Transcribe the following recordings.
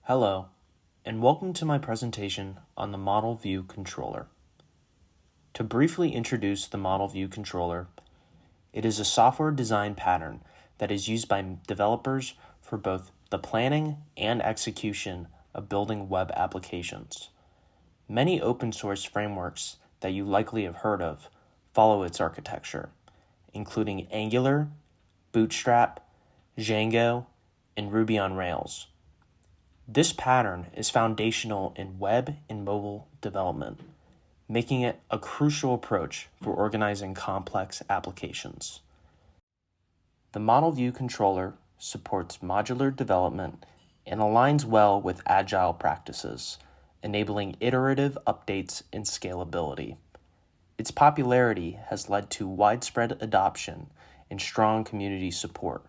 Hello, and welcome to my presentation on the Model View Controller. To briefly introduce the Model View Controller, it is a software design pattern that is used by developers for both the planning and execution of building web applications. Many open source frameworks that you likely have heard of follow its architecture, including Angular, Bootstrap, Django, and Ruby on Rails. This pattern is foundational in web and mobile development, making it a crucial approach for organizing complex applications. The Model View Controller supports modular development and aligns well with agile practices, enabling iterative updates and scalability. Its popularity has led to widespread adoption and strong community support,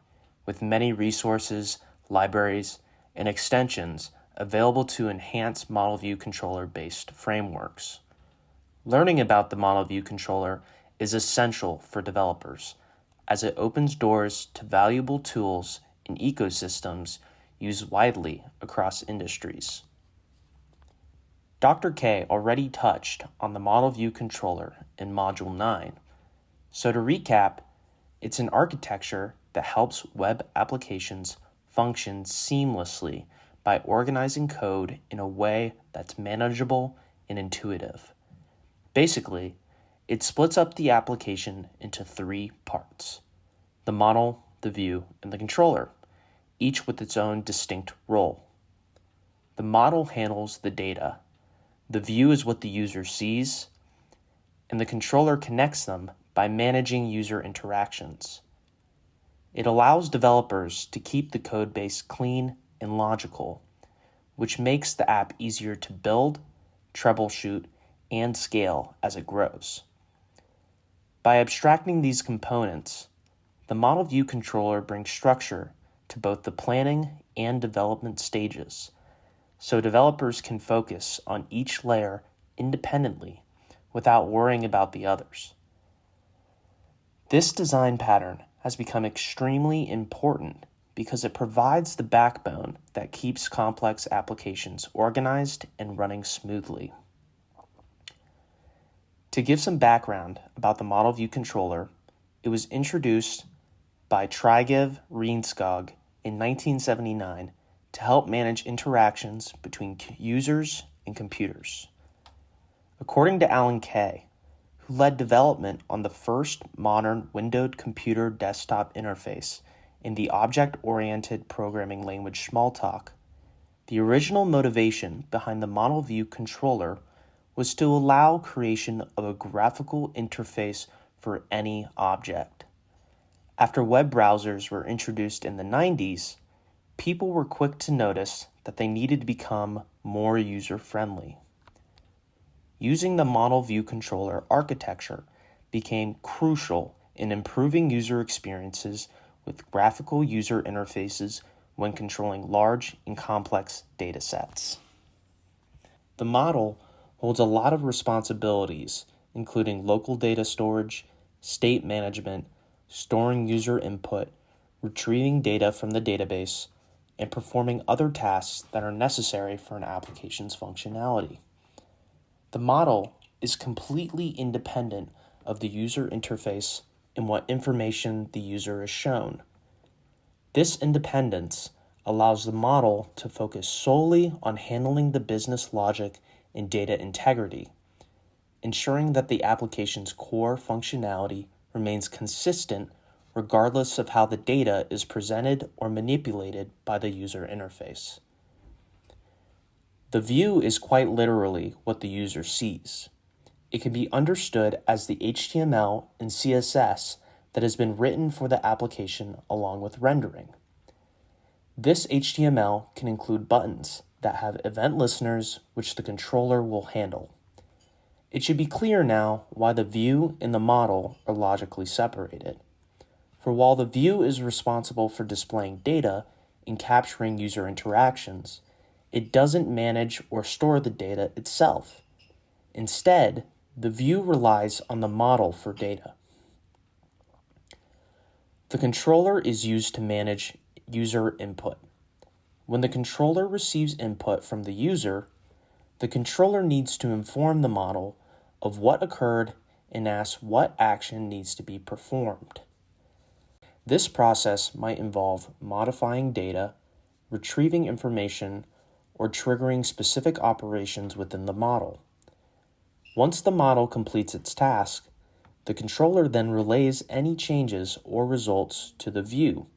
with many resources, libraries, and extensions available to enhance Model View Controller-based frameworks. Learning about the Model View Controller is essential for developers, as it opens doors to valuable tools and ecosystems used widely across industries. Dr. K already touched on the Model View Controller in Module 9. So to recap, it's an architecture that helps web applications function seamlessly by organizing code in a way that's manageable and intuitive. Basically, it splits up the application into three parts: the model, the view, and the controller, each with its own distinct role. The model handles the data, the view is what the user sees, and the controller connects them by managing user interactions. It allows developers to keep the code base clean and logical, which makes the app easier to build, troubleshoot, and scale as it grows. By abstracting these components, the Model View Controller brings structure to both the planning and development stages, so developers can focus on each layer independently without worrying about the others. This design pattern has become extremely important because it provides the backbone that keeps complex applications organized and running smoothly. To give some background about the Model View Controller, it was introduced by Tryggve Reinskog in 1979 to help manage interactions between users and computers. According to Alan Kay, who led development on the first modern windowed computer desktop interface in the object-oriented programming language Smalltalk, the original motivation behind the Model View Controller was to allow creation of a graphical interface for any object. After web browsers were introduced in the 90s, people were quick to notice that they needed to become more user-friendly. Using the Model View Controller architecture became crucial in improving user experiences with graphical user interfaces when controlling large and complex data sets. The model holds a lot of responsibilities, including local data storage, state management, storing user input, retrieving data from the database, and performing other tasks that are necessary for an application's functionality. The model is completely independent of the user interface and what information the user is shown. This independence allows the model to focus solely on handling the business logic and data integrity, ensuring that the application's core functionality remains consistent regardless of how the data is presented or manipulated by the user interface. The view is quite literally what the user sees. It can be understood as the HTML and CSS that has been written for the application along with rendering. This HTML can include buttons that have event listeners which the controller will handle. It should be clear now why the view and the model are logically separated. For while the view is responsible for displaying data and capturing user interactions, it doesn't manage or store the data itself. Instead, the view relies on the model for data. The controller is used to manage user input. When the controller receives input from the user, the controller needs to inform the model of what occurred and ask what action needs to be performed. This process might involve modifying data, retrieving information, or triggering specific operations within the model. Once the model completes its task, the controller then relays any changes or results to the view,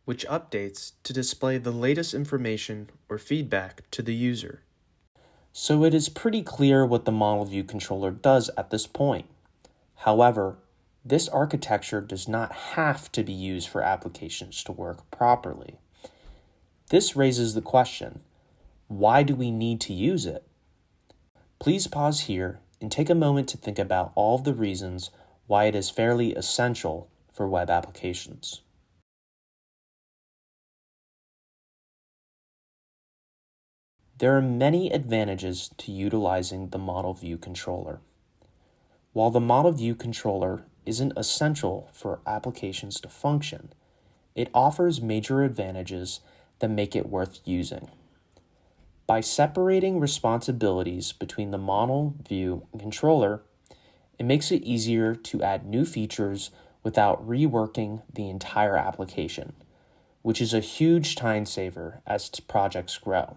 which updates to display the latest information or feedback to the user. So it is pretty clear what the model view controller does at this point. However, this architecture does not have to be used for applications to work properly. This raises the question, why do we need to use it? Please pause here and take a moment to think about all of the reasons why it is fairly essential for web applications. There are many advantages to utilizing the model view controller. While the model view controller isn't essential for applications to function, it offers major advantages that make it worth using. By separating responsibilities between the model view and controller, it makes it easier to add new features without reworking the entire application, which is a huge time saver as projects grow.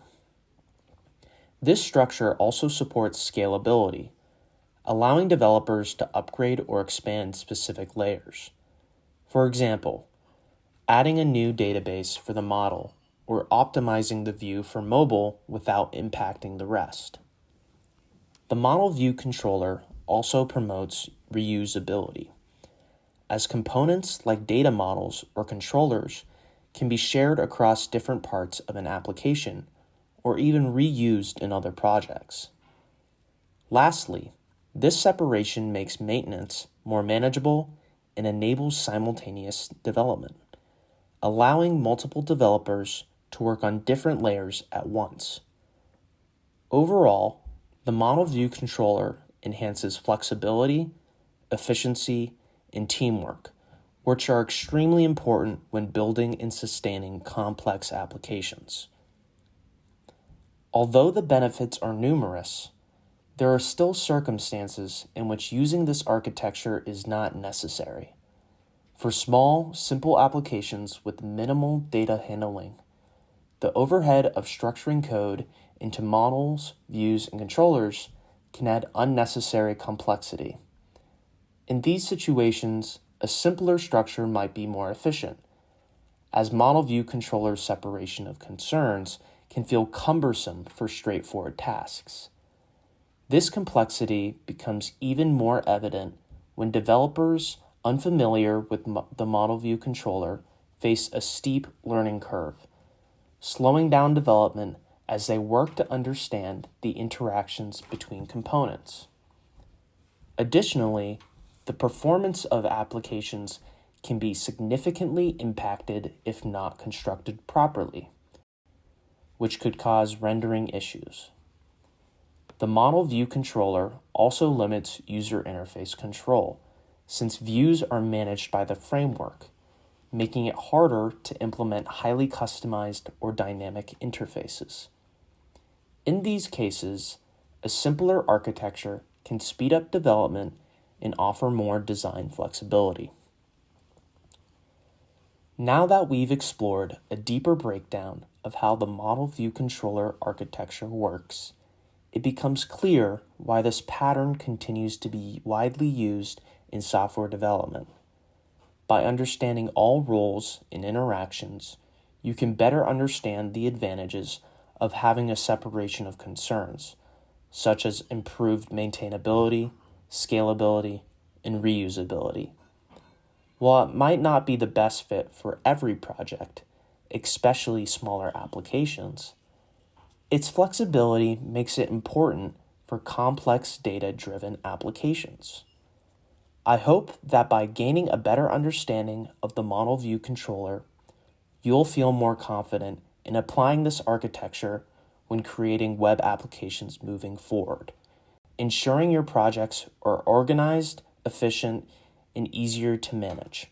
This structure also supports scalability, allowing developers to upgrade or expand specific layers. For example, adding a new database for the model or optimizing the view for mobile without impacting the rest. The model view controller also promotes reusability, as components like data models or controllers can be shared across different parts of an application or even reused in other projects. Lastly, this separation makes maintenance more manageable and enables simultaneous development, allowing multiple developers to work on different layers at once. Overall, the model view controller enhances flexibility, efficiency, and teamwork, which are extremely important when building and sustaining complex applications. Although the benefits are numerous, there are still circumstances in which using this architecture is not necessary. For small, simple applications with minimal data handling, the overhead of structuring code into models, views, and controllers can add unnecessary complexity. In these situations, a simpler structure might be more efficient, as model view controller separation of concerns can feel cumbersome for straightforward tasks. This complexity becomes even more evident when developers unfamiliar with the model view controller face a steep learning curve, slowing down development as they work to understand the interactions between components. Additionally, the performance of applications can be significantly impacted if not constructed properly, which could cause rendering issues. The model view controller also limits user interface control, since views are managed by the framework, making it harder to implement highly customized or dynamic interfaces. In these cases, a simpler architecture can speed up development and offer more design flexibility. Now that we've explored a deeper breakdown of how the model view controller architecture works, it becomes clear why this pattern continues to be widely used in software development. By understanding all roles and interactions, you can better understand the advantages of having a separation of concerns, such as improved maintainability, scalability, and reusability. While it might not be the best fit for every project, especially smaller applications, its flexibility makes it important for complex data-driven applications. I hope that by gaining a better understanding of the model view controller, you'll feel more confident in applying this architecture when creating web applications moving forward, ensuring your projects are organized, efficient, and easier to manage.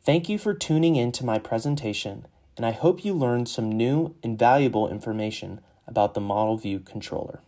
Thank you for tuning in to my presentation and I hope you learned some new and valuable information about the Model View Controller.